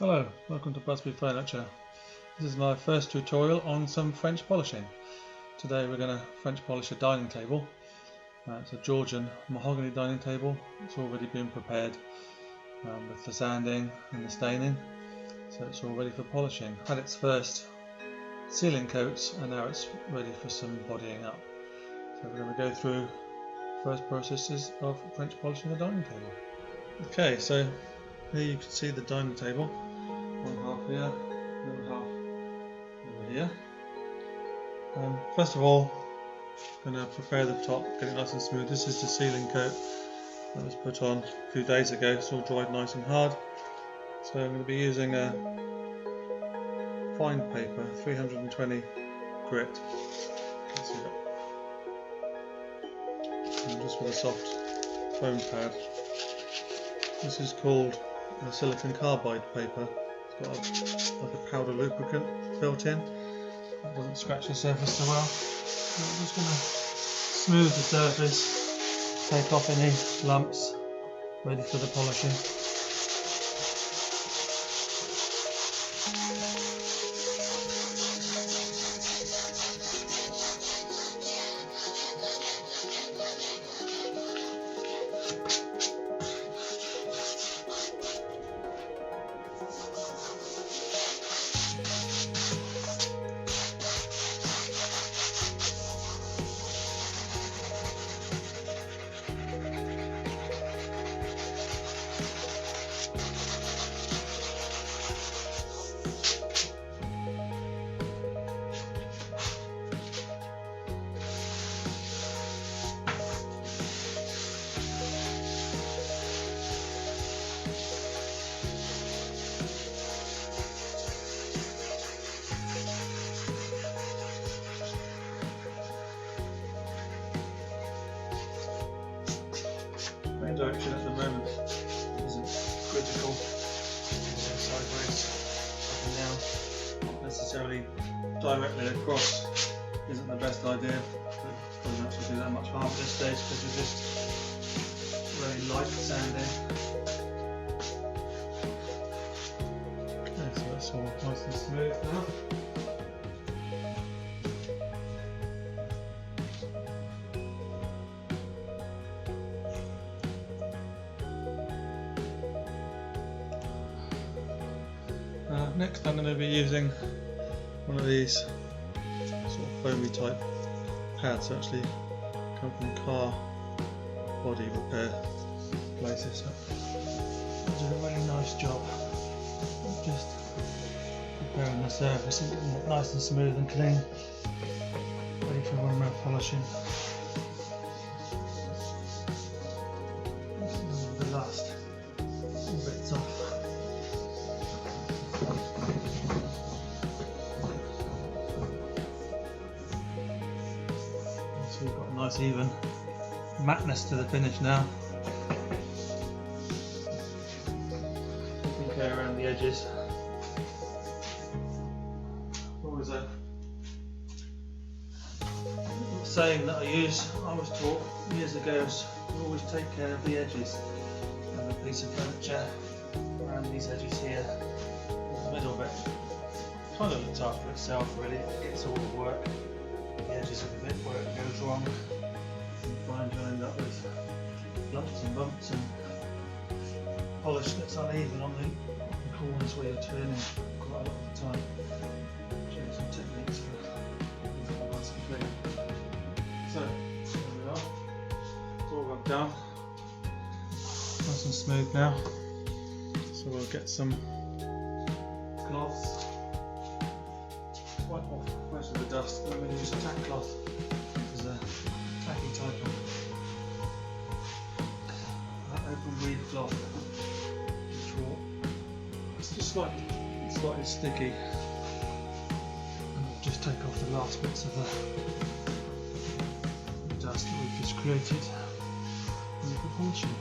Hello, welcome to Busby Furniture. This is my first tutorial on some French polishing. Today we're going to French polish a dining table. It's a Georgian mahogany dining table. It's already been prepared with the sanding and the staining, so it's all ready for polishing. Had its first sealing coats and now it's ready for some bodying up. So we're going to go through first processes of French polishing the dining table. Okay, so here you can see the dining table. One half here, the other half over here. First of all, I'm going to prepare the top, get it nice and smooth. This is the sealing coat that was put on a few days ago. It's all dried nice and hard. So I'm going to be using a fine paper, 320 grit. You can see that. And just with a soft foam pad. This is called silicon carbide paper. It's got like a powder lubricant built in. It doesn't scratch the surface so well. So I'm just going to smooth the surface, take off any lumps, ready for the polishing. Main direction at the moment isn't critical. Sideways, up and down, not necessarily directly across isn't the best idea. It doesn't actually do that much harm at this stage because we're just very light sanding. Okay, so that's all nice and smooth now. Next I'm going to be using one of these sort of foamy type pads that actually come from car body repair places. So they do a really nice job of just preparing the surface and getting it nice and smooth and clean, ready for when we're polishing. The last bits off. So we've got a nice even mattness to the finish now. Taking care around the edges. Always a saying that I was taught years ago, is to always take care of the edges of a piece of furniture. Around these edges here, in the middle bit, kind of looks after itself really. It gets all the work. The edges of the bit where it goes wrong, you find you'll end up with lumps and bumps and polish that's uneven on the corners where you're turning quite a lot of the time. Show you some techniques for getting that nice and clean. So there we are. It's all rubbed down, nice and smooth now. So we'll get some cloths, wipe off most of the dust. I'm going to use a tack cloth. This is a tacky type of open weave cloth, which will, it's just slightly sticky. And I'll just take off the last bits of the dust that we've just created and for polishing.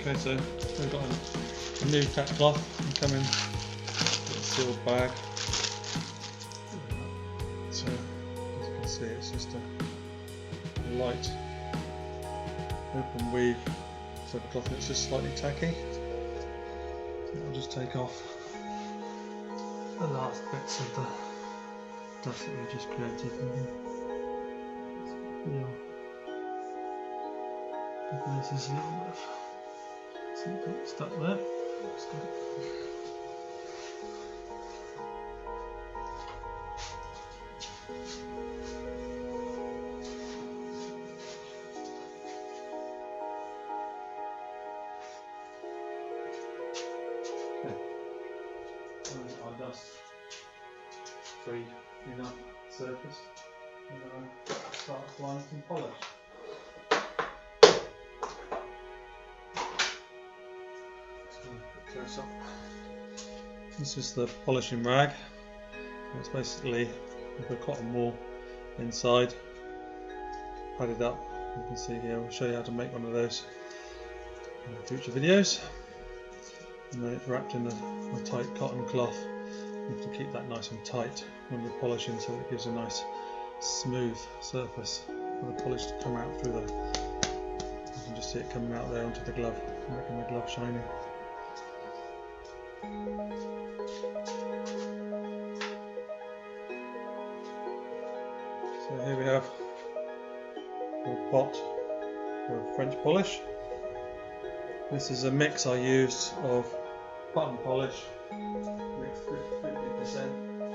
Okay, so we've got a new cat cloth coming in a sealed bag. So as you can see, it's just a light open weave for the cloth, and it's just slightly tacky. So I'll just take off the last bits of the dust that we just created. This is a little bit of something stuck there. That's good. Okay. Our dust free enough surface, and then I'll start applying some polish. Close up. This is the polishing rag. It's basically with a cotton wool inside, padded up. You can see here, I'll show you how to make one of those in future videos. And then it's wrapped in a tight cotton cloth. You have to keep that nice and tight when you're polishing, so it gives a nice smooth surface for the polish to come out through there. You can just see it coming out there onto the glove, making the glove shiny. So here we have a pot for French polish. This is a mix I used of button polish mixed 50%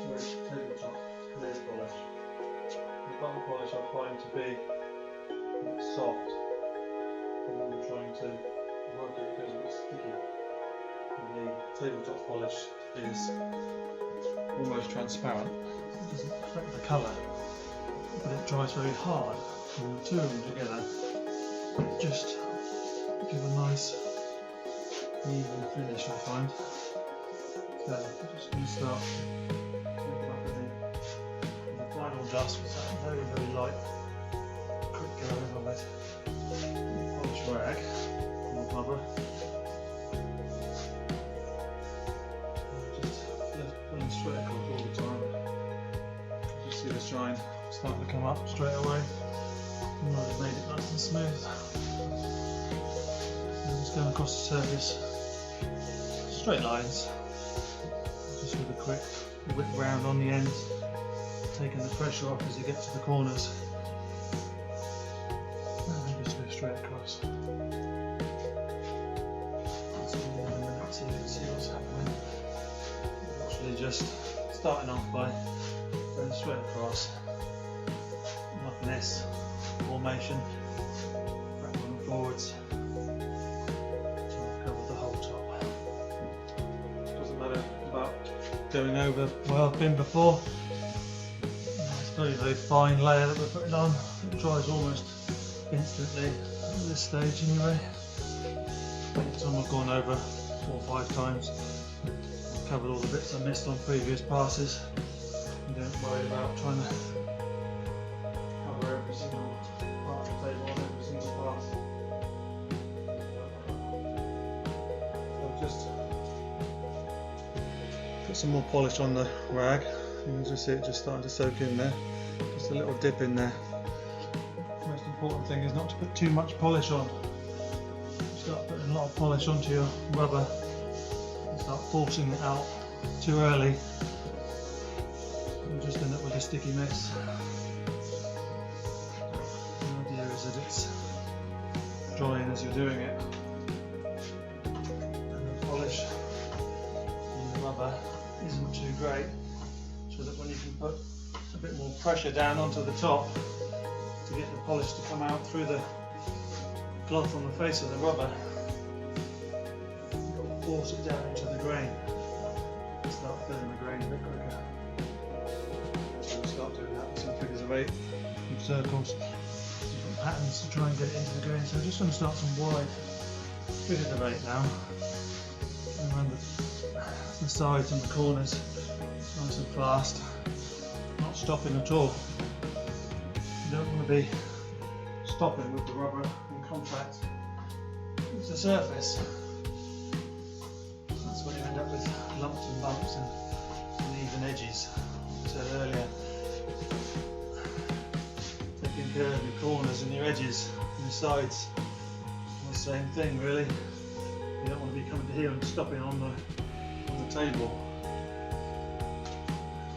with tabletop clear polish. The button polish I find to be soft, and when I'm trying to work it, it goes a bit sticky. And the tabletop polish is almost transparent. It doesn't affect the colour, but it dries very hard, and the two of them together just give a nice even finish, I find. So I'm just going to start with the final dust with that very, very light quick go over with polish rag and rubber. Just pulling straight across all the time. You see the shine starting to come up straight away. And I've made it nice and smooth. And just going across the surface, straight lines, just with a quick whip round on the ends, taking the pressure off as you get to the corners. And then just go straight across. That's all in a minute so you can see what's happening. Actually just starting off by going straight across, like an S formation, backwards and forwards, so I've covered the whole top. Doesn't matter about going over where I've been before. It's a very, very fine layer that we're putting on. It dries almost instantly at this stage anyway. Every time I've gone over 4 or 5 times, I've covered all the bits I missed on previous passes. And don't worry about trying to cover every single part of the table on every single pass. So just put some more polish on the rag. You can just see it just starting to soak in there. Just a little dip in there. The most important thing is not to put too much polish on. Start putting a lot of polish onto your rubber and start forcing it out too early. You'll just end up with a sticky mess. The idea is that it's drying as you're doing it, and the polish in the rubber isn't too great, so that when you can put a bit more pressure down onto the top to get the polish to come out through the cloth on the face of the rubber, you've got to force it down into the grain and start filling the grain a bit quicker. So we'll start doing that with some figures of 8, some circles, different patterns to try and get it into the grain. So I'm just going to start some wide figures of 8 now, and around the sides and the corners, nice and fast, not stopping at all. You don't want to be stopping with the rubber in contact. It's the surface. That's when you end up with lumps and bumps and uneven edges. Like I said earlier, taking care of your corners and your edges and your sides. The same thing really. You don't want to be coming to here and stopping on the table.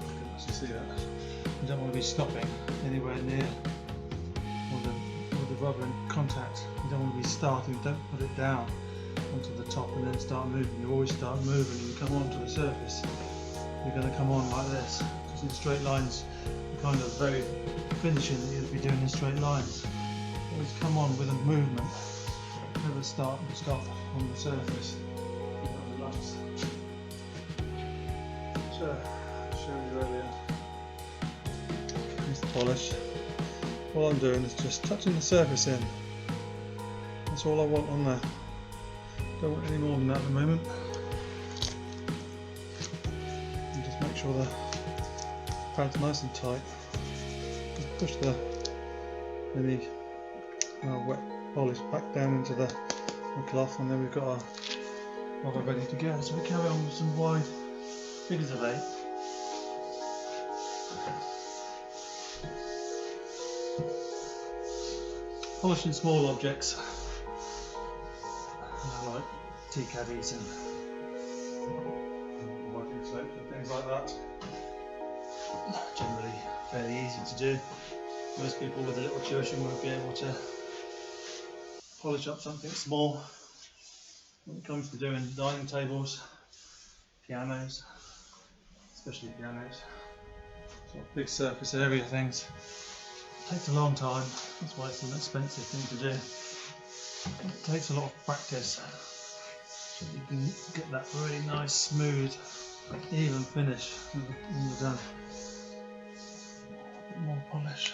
You can actually see that. You don't want to be stopping anywhere near with the rubber in contact. You don't want to be starting, don't put it down onto the top and then start moving. You always start moving and you come onto the surface. You're going to come on like this, because in straight lines, the kind of very finishing that you'd be doing in straight lines. Always come on with a movement. Never start and stop on the surface. You've got the lumps. So, I showed you earlier. Here's the polish. All I'm doing is just touching the surface in. That's all I want on there. Don't want any more than that at the moment. And just make sure the pad's nice and tight. Just push any wet polish back down into the cloth, and then we've got our rubber ready to go. So we carry on with some wide figures of 8. Polishing small objects like tea caddies and wiping slopes and things like that. Generally fairly easy to do. Most people with a little tuition will be able to polish up something small. When it comes to doing dining tables, pianos, especially pianos, sort of big surface area things, it takes a long time. That's why it's an expensive thing to do. It takes a lot of practice so you can get that really nice, smooth, even finish when you're done. A bit more polish.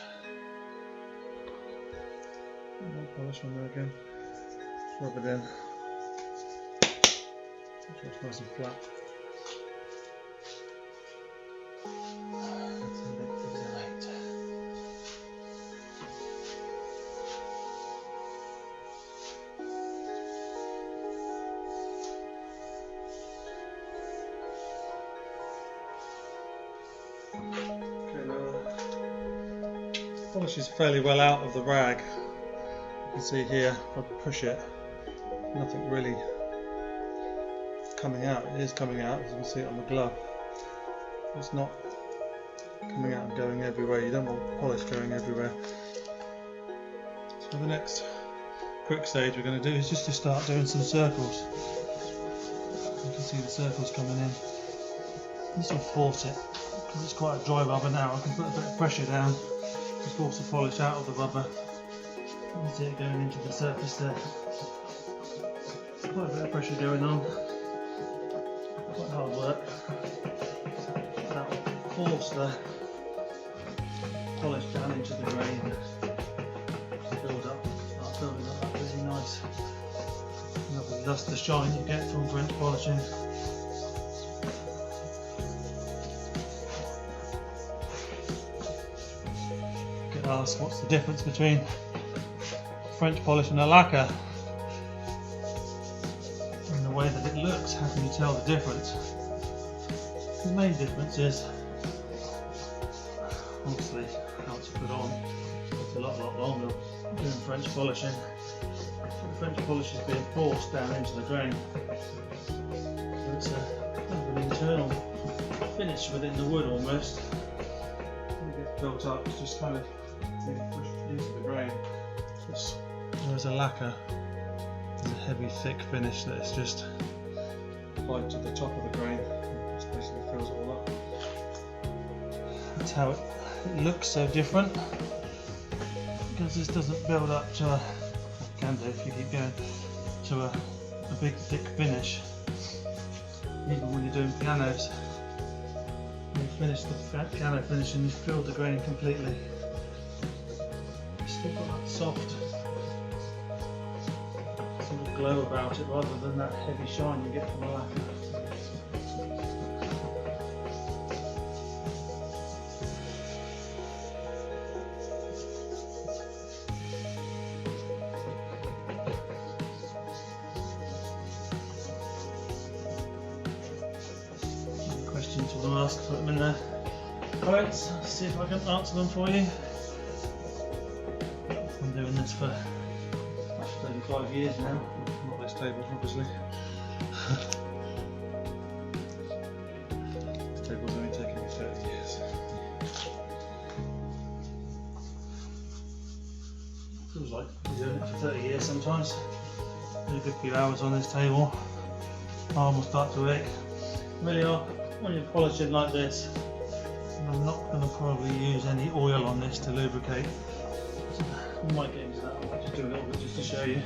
More polish on there again. Just rub it in. Make sure it's nice and flat. That's a bit right. Okay, now the polish is fairly well out of the rag. You can see here, if I push it, nothing really coming out. It is coming out, as you can see it on the glove. It's not coming out and going everywhere. You don't want polish going everywhere. So the next quick stage we're going to do is just to start doing some circles. You can see the circles coming in. This will force it, because it's quite a dry rubber now. I can put a bit of pressure down to force the polish out of the rubber. You can see it going into the surface there. Quite a bit of pressure going on. Quite hard work. That will force the polish down into the grain. Start building up that really nice, lovely luster shine you get from French polishing. You get asked what's the difference between French polish and a lacquer. In the way that it looks, how can you tell the difference? The main difference is obviously how it's put on. It's a lot longer doing French polishing. The French polish is being forced down into the grain. So it's an internal finish within the wood almost. When it gets built up, it's just kind of being pushed into the grain. Whereas a lacquer is a heavy, thick finish that is just applied to the top of the grain. It just basically fills it all up. That's how it looks so different, because this doesn't build up to it can do if you keep going, to a big, thick finish. Even when you're doing pianos, when you finish the piano finish and you've filled the grain completely, you've still got that soft sort of glow about it, rather than that heavy shine you get from a lacquer. people to ask, put them in the comments, see if I can answer them for you. I'm doing this for 35 years now, not this table obviously. This table's only taken me 30 years. Feels like you're doing it for 30 years sometimes. Do a good few hours on this table, arm will start to ache. Really are, when you're polishing like this, and I'm not going to probably use any oil on this to lubricate. I might get into that, I might just do a little bit just to show you.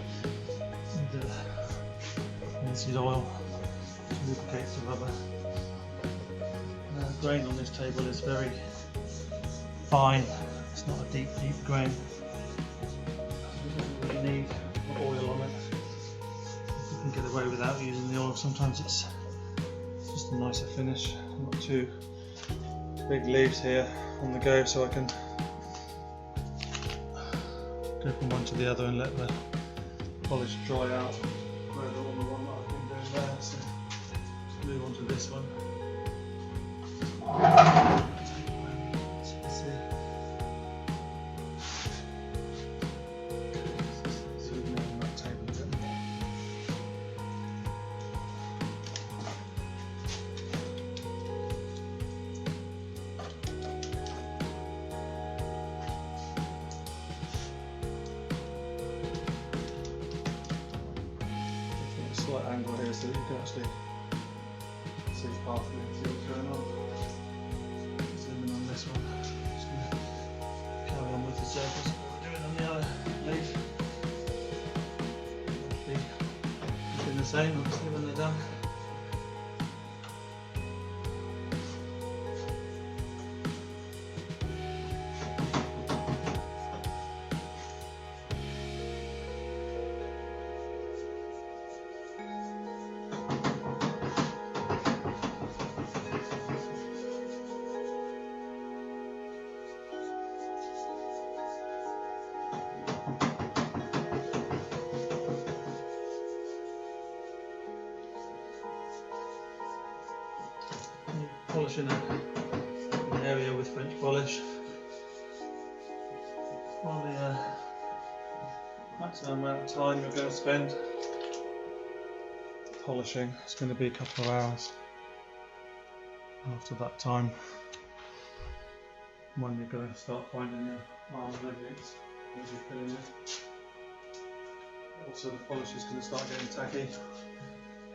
This is oil to lubricate the rubber. The grain on this table is very fine, it's not a deep grain. You don't really need oil on it. You can get away without using the oil, sometimes it's just a nicer finish. I've got two big leaves here on the go, so I can go from one to the other and let the polish dry out. Rather on the one that I've been doing there, so let's move on to this one. As you can see, zoom in on that table a bit more. Slight angle here so that you can actually see half of it, see what's going on. Zoom in on this one. Just going to carry on with the surface what we're doing on the other leaf. Be doing the same obviously when they're done. Polishing an area with French polish. Probably maximum amount of time you're going to spend polishing is going to be a couple of hours. After that time, when you're going to start finding the arm limits as you fill in it. Also the polish is going to start getting tacky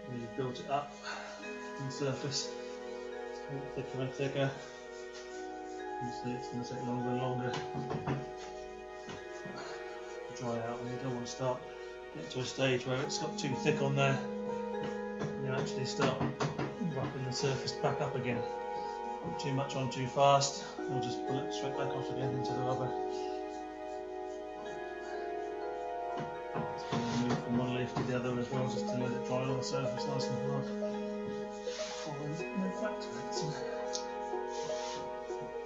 when you've built it up on the surface. Thicker and thicker. You see it's going to take longer and longer to dry out, and you don't want to start get to a stage where it's got too thick on there and you actually start roughing the surface back up again. Put too much on too fast, you'll just pull it straight back off again into the rubber. It's going to move from one leaf to the other as well, just to let it dry on the surface nice and hard.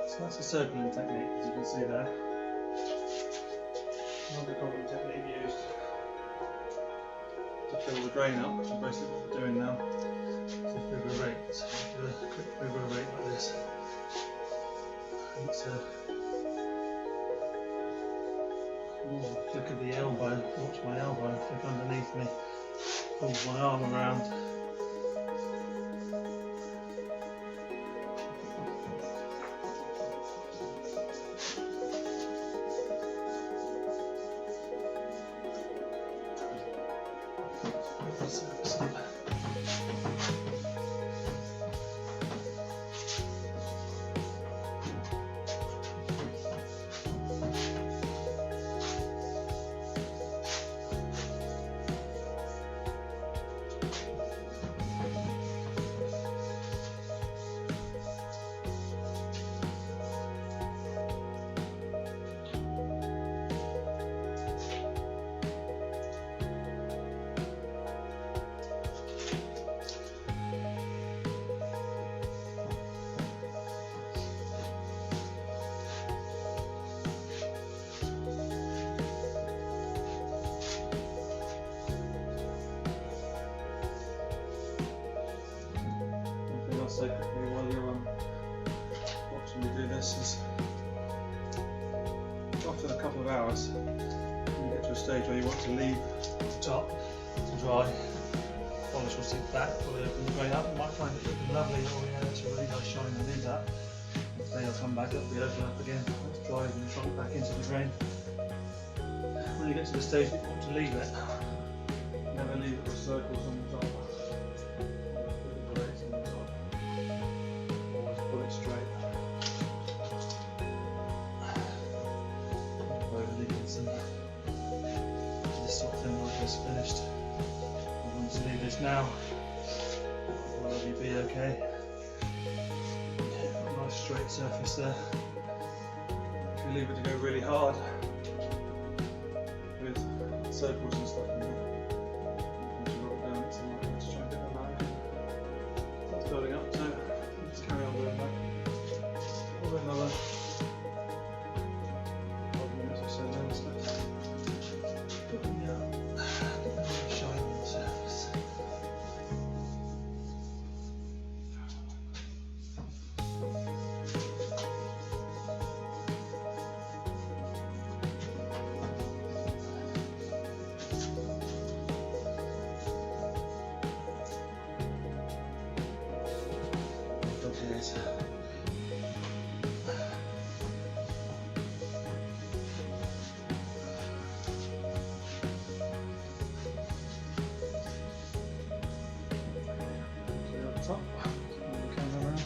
So that's a circling technique, as you can see there. Another common technique used to fill the grain up, which is basically what we're doing now. So figure eight. So do a quick figure eight like this. And it's a flick of the elbow. Watch my elbow flick underneath me. Pulls my arm around. So quickly while you're when you do this is after a couple of hours you get to a stage where you want to leave the top to dry. Polish will sit back, fully open the grain up. You might find it looking lovely. Oh yeah, that's a really nice shine, and leave that. Next day I'll come back, it'll be open up again. Let's dry and trunk back into the grain. When you get to the stage that you want to leave it, never leave it with circles on the top. Always pull it straight. Overleaving some this sort of thing like this finished. I'm going to leave this now. Will you be okay? Nice straight surface there. If you leave it to go really hard with circles and stuff in there, you can roll down it somewhere to try and get them out. That's building up, so just carry on doing that. Probably another 5 minutes or so then, so shine on the surface. Yes. Top, turn the camera around.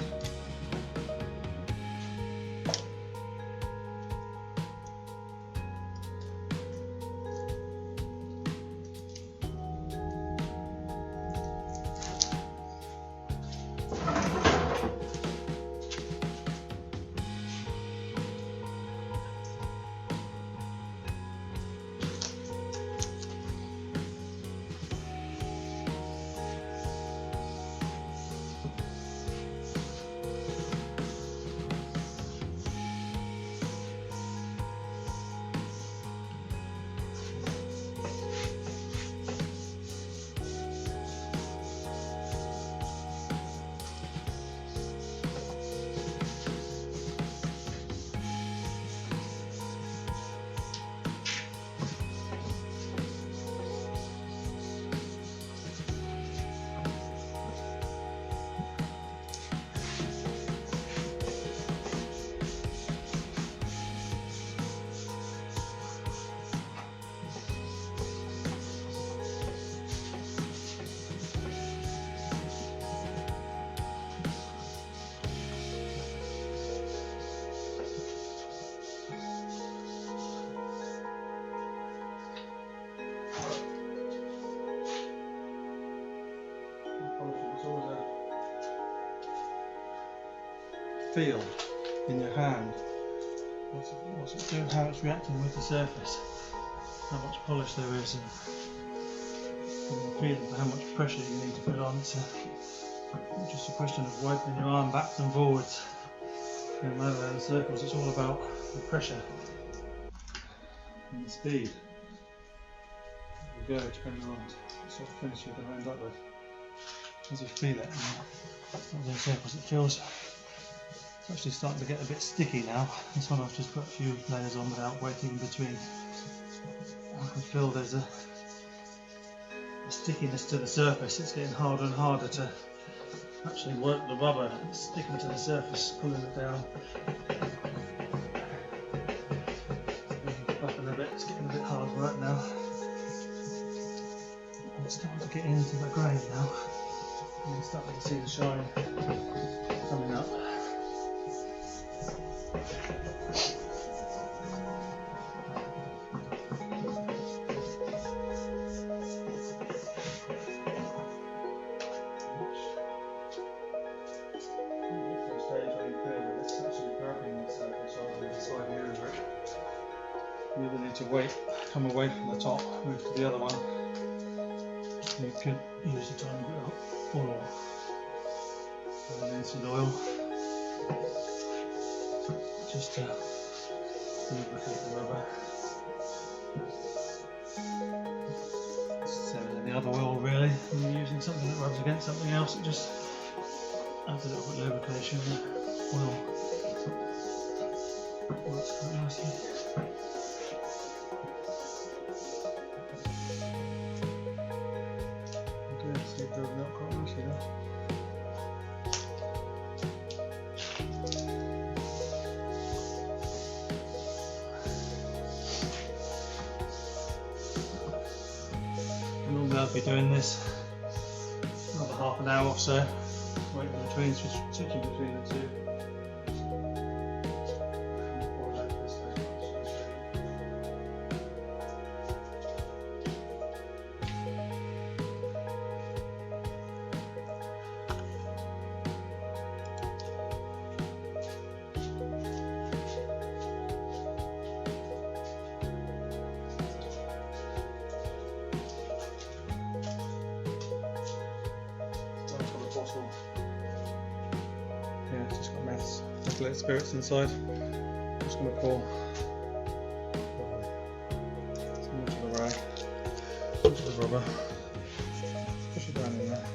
Feel in your hand what's it doing, how it's reacting with the surface, how much polish there is, and feel how much pressure you need to put on. It's just a question of wiping your arm backwards and forwards. No matter in circles, it's all about the pressure and the speed. You go depending on what sort of finish you're going to end up with. As you feel it, on those circles, it feels. It's actually starting to get a bit sticky now. This one I've just put a few layers on without waiting in between. I can feel there's a stickiness to the surface. It's getting harder and harder to actually work the rubber. It's sticking to the surface, pulling it down. Buffing a bit, it's getting a bit hard work now. It's starting to get into the grain now. And you're starting to see the shine coming up. You either need to come away from the top, move to the other one. You could use a tiny bit of oil, linseed oil, just to lubricate the rubber. Same as any other oil really. When you're using something that rubs against something else, it just adds a little bit of lubrication. Oil Works quite nicely. Okay, so you're building up quite nicely there. Normally I'd be doing this another half an hour or so, waiting between, switching between the two. Yeah, it's just got methylated spirits inside. I'm just going to pour some into the rag, into the rubber, push it down in there.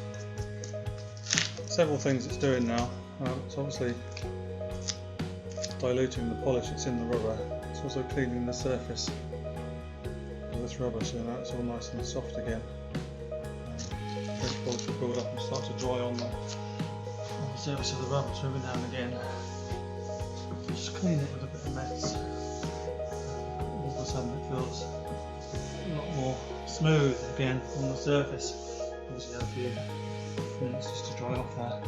Several things it's doing now. It's obviously diluting the polish that's in the rubber. It's also cleaning the surface of this rubber, so now it's all nice and soft again. The polish will build up and start to dry on the surface of the rubber, so every now and again just clean it with a bit of mess. All of a sudden it feels a lot more smooth again on the surface. Obviously have a few minutes just to dry off there.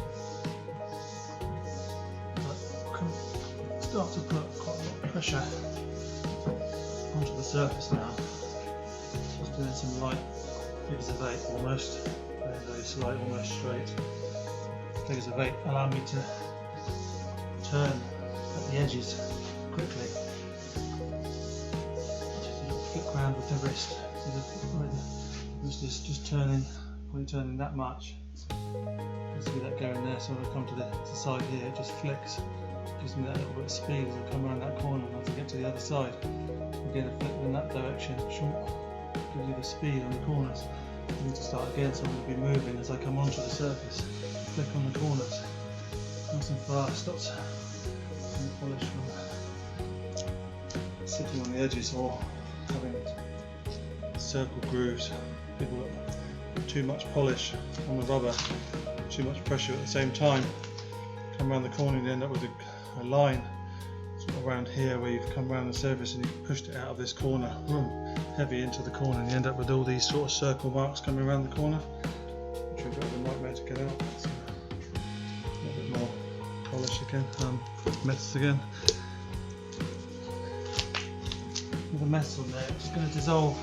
But I can start to put quite a lot of pressure onto the surface now. Just doing some light figures of 8 almost, very, very slight, almost straight. Figures of 8 allow me to turn at the edges quickly. Just a little flick round with the wrist. So the wrist is just turning, probably turning that much. You see that going there, so when I come to the side here, it just flicks. Gives me that little bit of speed as I come around that corner, and as I get to the other side, again a flick in that direction. Gives you the speed on the corners. I need to start again, so I'm going to be moving as I come onto the surface. Flick on the corners, nice and fast, stops the polish from sitting on the edges or having circle grooves. People that put too much polish on the rubber, too much pressure at the same time, come around the corner and you end up with a line sort of around here where you've come around the surface and you've pushed it out of this corner, heavy into the corner, and you end up with all these sort of circle marks coming around the corner, which are a bit of a nightmare to get out. So, a little bit more polish again, meths again. With the meths on there, it's just going to dissolve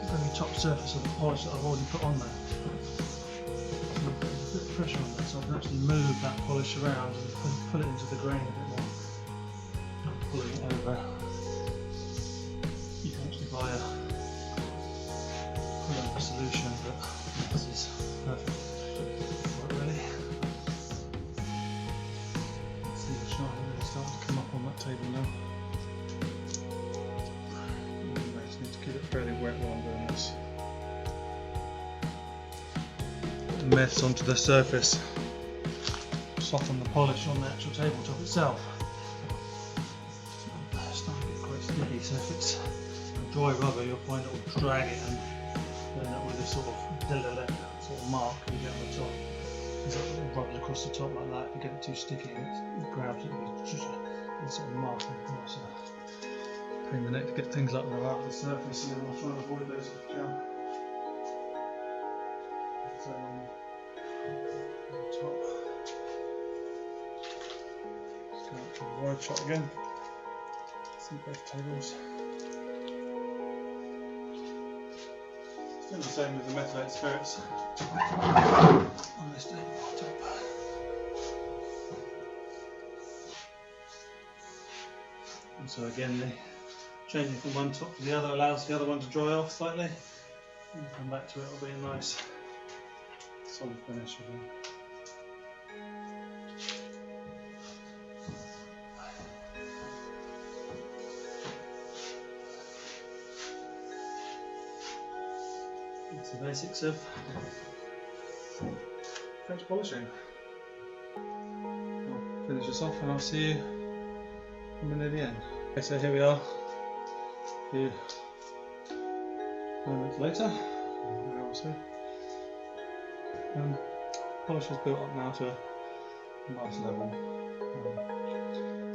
the very top surface of the polish that I've already put on there. So a bit of pressure on that, so I can actually move that polish around and pull it into the grain a bit more. Not pulling it over. You can actually buy a pull-over solution, but this is perfect for it really. Let's see the shine really starting to come up on that table now. I just need to keep it fairly wet while I'm doing this. Mess onto the surface, soften the polish on the actual tabletop itself. It's starting to get quite sticky, so if it's a dry rubber you'll find it will drag it and end up with a sort of sort of mark you get on the top. It rubs across the top like that. If you get it too sticky and it grabs it, it's just a sort of mark across. Pain in the neck to get things like that out of the surface, and then we'll try and avoid those if we can. So, on the top. Just go up to the wide shot again. See both tables. Still the same with the methylated spirits on this table on top. And so again, the changing from one top to the other allows the other one to dry off slightly. And come back to it, it'll be a nice solid finish again. That's the basics of French polishing. I'll finish this off and I'll see you Coming near the end. Okay, so here we are. Few moments later, an hour or so. Polish is built up now to a nice level.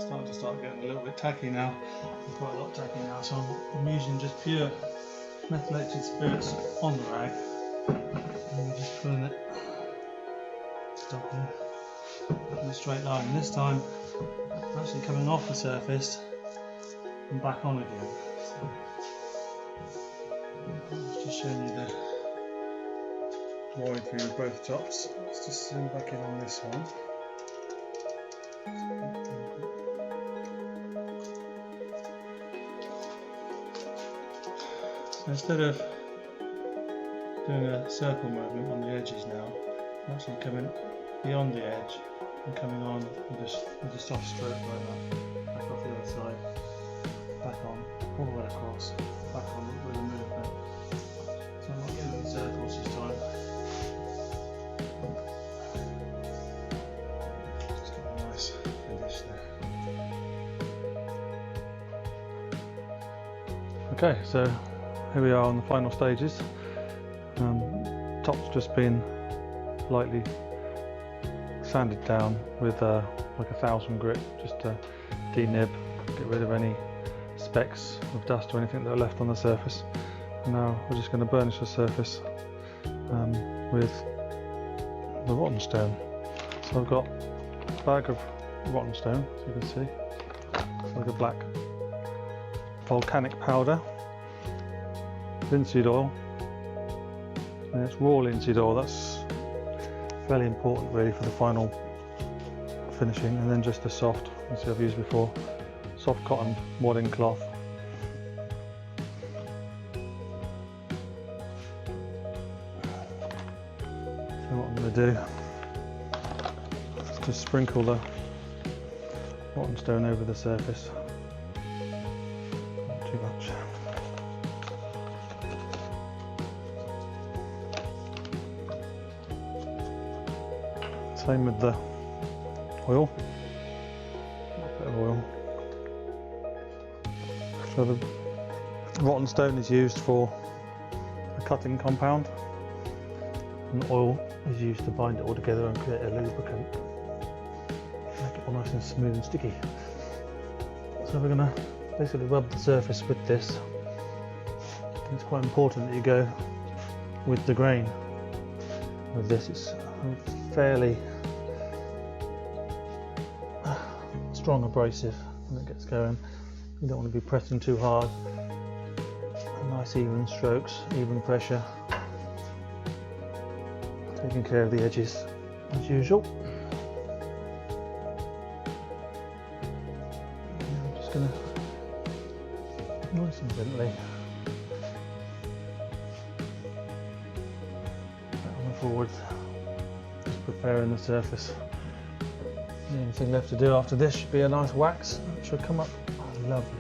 Starting to getting a little bit tacky now. Quite a lot tacky now, so I'm using just pure methylated spirits on the rag. And we're just pulling it stop here in a straight line. This time I'm actually coming off the surface and back on again. So I'm just showing you the drawing through both tops. Let's just zoom back in on this one. So instead of doing a circle movement on the edges now, I'm actually coming beyond the edge and coming on with a soft stroke like that. Back off the other side, back on, all the way across, back on with a movement. So I'm not getting any circles this time. Just get a nice finish there. Okay, so here we are on the final stages. Top's just been lightly sanded down with like 1000 grit, just to denib, get rid of any specks of dust or anything that are left on the surface. And now we're just going to burnish the surface with the rotten stone. So I've got a bag of rotten stone, as you can see. It's like a black volcanic powder, linseed oil, and it's raw linseed oil. That's fairly important really for the final finishing. And then just a soft, as I've used before, soft cotton wadding cloth. So what I'm going to do is just sprinkle the rotten stone over the surface. Not too much. Same with the oil, a bit of oil. So the rotten stone is used for a cutting compound, and the oil is used to bind it all together and create a lubricant, make it all nice and smooth and sticky. So we're going to basically rub the surface with this. It's quite important that you go with the grain. With this, it's fairly strong abrasive when it gets going. You don't want to be pressing too hard. Nice even strokes, even pressure. Taking care of the edges as usual. I'm just going to nice and gently on the forward, just preparing the surface. The only thing left to do after this should be a nice wax. It should come up lovely.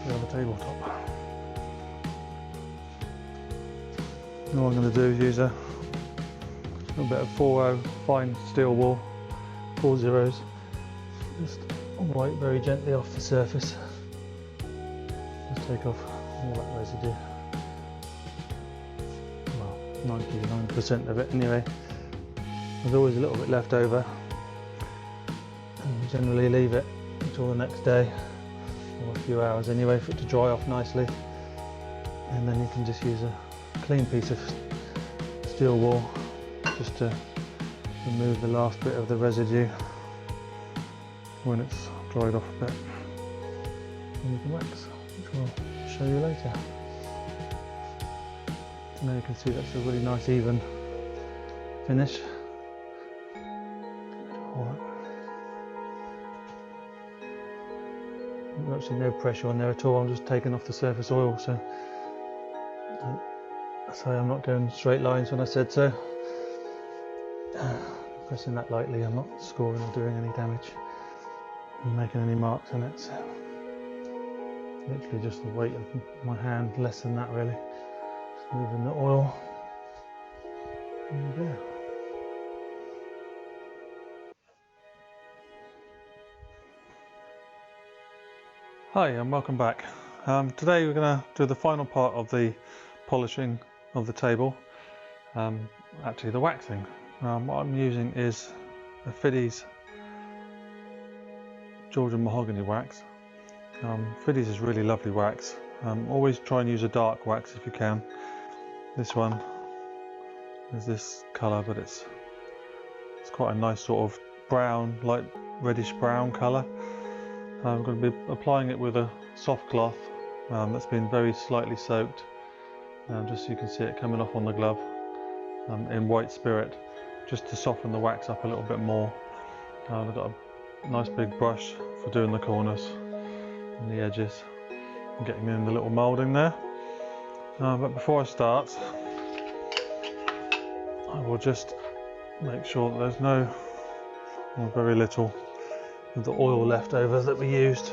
On the tabletop. And all I'm going to do is use a little bit of 4-0 fine steel wool, 4 zeros, just wipe very gently off the surface. Just take off all that residue. Well, 99% of it anyway. There's always a little bit left over, and generally leave it until the next day, or a few hours anyway, for it to dry off nicely, and then you can just use a clean piece of steel wool just to remove the last bit of the residue when it's dried off a bit, and you can wax, which we'll show you later. So now you can see that's a really nice even finish. There's actually no pressure on there at all. I'm just taking off the surface oil, so Sorry, I'm not going straight lines when I said so. Pressing that lightly, I'm not scoring or doing any damage. I'm making any marks on it, so literally just the weight of my hand, less than that really. Just moving the oil. There you go. Hi and welcome back. Today we're going to do the final part of the polishing of the table, actually the waxing. What I'm using is a Fiddy's Georgian mahogany wax. Fiddy's is really lovely wax. Always try and use a dark wax if you can. This one is this colour, but it's quite a nice sort of brown, light reddish brown colour. I'm going to be applying it with a soft cloth that's been very slightly soaked, just so you can see it coming off on the glove, in white spirit, just to soften the wax up a little bit more. I've got a nice big brush for doing the corners and the edges and getting in the little moulding there. But before I start, I will just make sure that there's no, or very little, of the oil left over that we used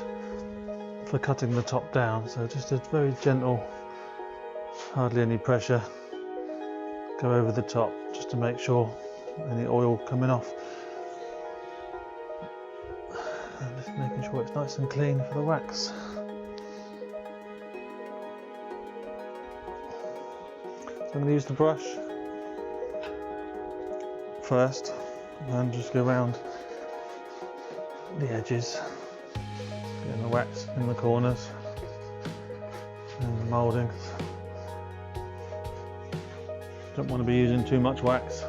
for cutting the top down. So just a very gentle, hardly any pressure, go over the top just to make sure any oil coming off. And just making sure it's nice and clean for the wax. So I'm going to use the brush first and just go around the edges, getting the wax in the corners and the mouldings. Don't want to be using too much wax,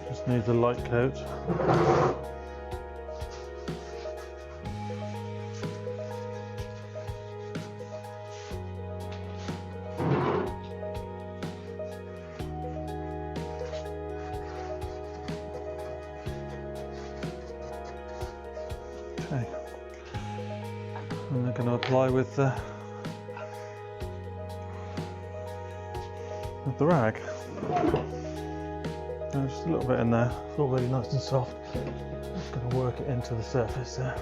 just needs a light coat. Okay, and they're going to apply with the rag. And just a little bit in there. It's already nice and soft. Just going to work it into the surface there.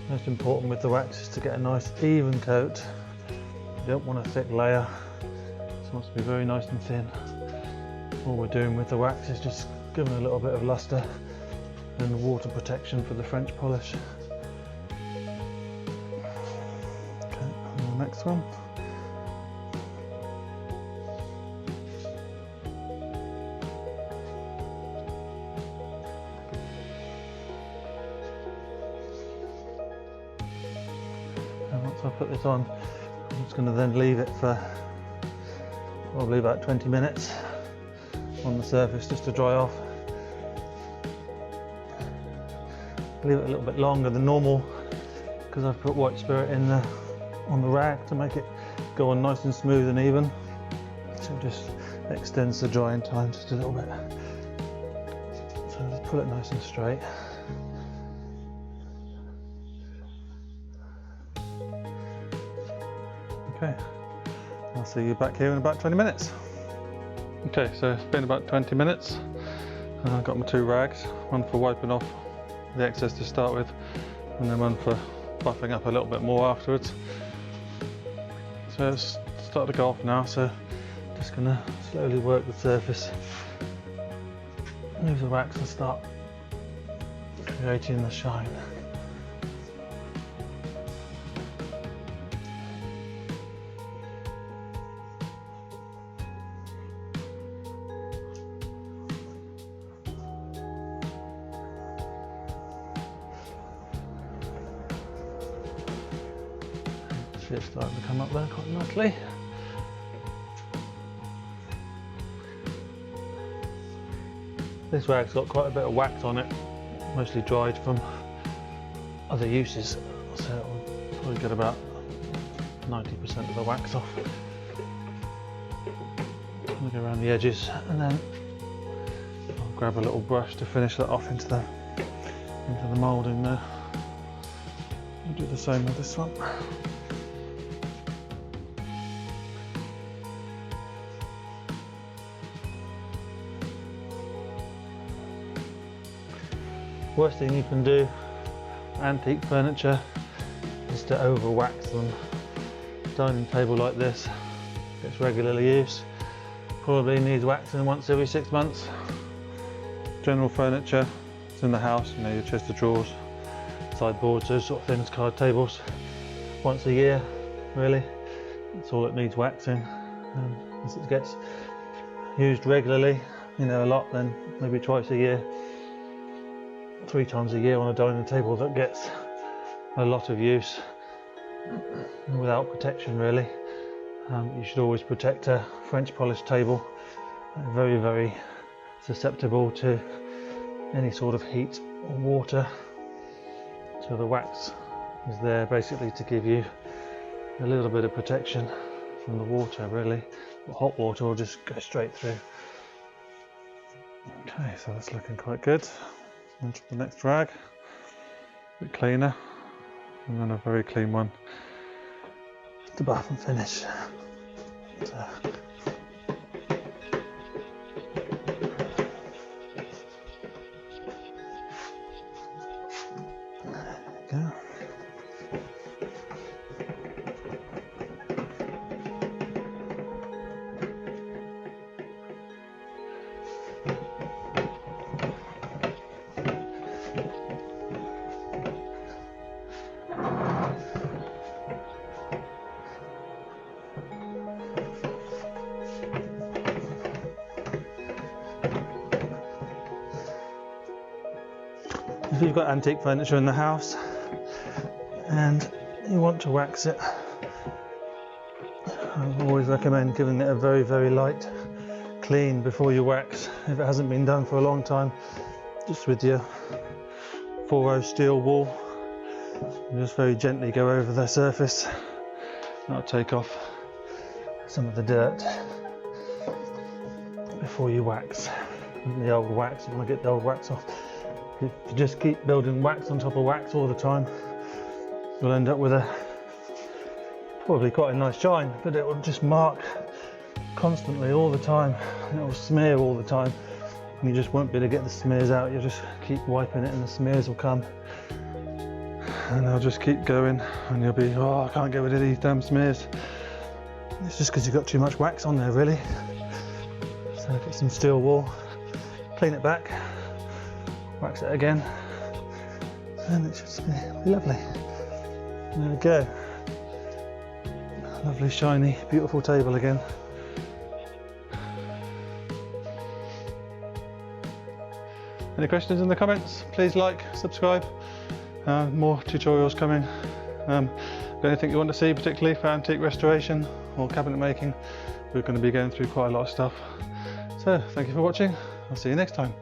Most important with the wax is to get a nice even coat. You don't want a thick layer. This wants to be very nice and thin. All we're doing with the wax is just giving a little bit of luster and water protection for the French polish. Okay, and the next one. And once I put this on, I'm just going to then leave it for probably about 20 minutes on the surface just to dry off. Leave it a little bit longer than normal because I've put white spirit in on the rag to make it go on nice and smooth and even. So it just extends the drying time just a little bit. So just pull it nice and straight. Okay, I'll see you back here in about 20 minutes. Okay, so it's been about 20 minutes. I've got my two rags, one for wiping off the excess to start with, and then one for buffing up a little bit more afterwards. So it's started to go off now, so just going to slowly work the surface, move the wax and start creating the shine. It's starting to come up there quite nicely. This rag's got quite a bit of wax on it, mostly dried from other uses, so it'll probably get about 90% of the wax off. I'll go around the edges and then I'll grab a little brush to finish that off into the moulding there. I'll do the same with this one. Worst thing you can do for antique furniture is to over wax them. Dining table like this gets regularly used, probably needs waxing once every 6 months. General furniture, it's in the house, you know, your chest of drawers, sideboards, those sort of things, card tables, once a year really, that's all it needs waxing. As it gets used regularly, you know, a lot, then maybe twice a year, 3 times a year on a dining table that gets a lot of use without protection really. You should always protect a French polished table. Very, very susceptible to any sort of heat or water. So the wax is there basically to give you a little bit of protection from the water really. The hot water will just go straight through. Okay, so that's looking quite good. On to the next rag, a bit cleaner, and then a very clean one to bath and finish. So. There we go. If you've got antique furniture in the house and you want to wax it, I always recommend giving it a very, very light clean before you wax. If it hasn't been done for a long time, just with your 4-0 steel wool, you just very gently go over the surface. That'll take off some of the dirt before you wax. The old wax, you want to get the old wax off. If you just keep building wax on top of wax all the time, you'll end up with probably quite a nice shine, but it will just mark constantly all the time. It will smear all the time. And you just won't be able to get the smears out. You'll just keep wiping it and the smears will come. And they'll just keep going and you'll be, oh, I can't get rid of these damn smears. It's just because you've got too much wax on there really. So get some steel wool, clean it back, wax it again, and it should be lovely. There we go. Lovely, shiny, beautiful table again. Any questions in the comments? Please like, subscribe. More tutorials coming. Got anything you want to see, particularly for antique restoration or cabinet making? We're going to be going through quite a lot of stuff. So, thank you for watching. I'll see you next time.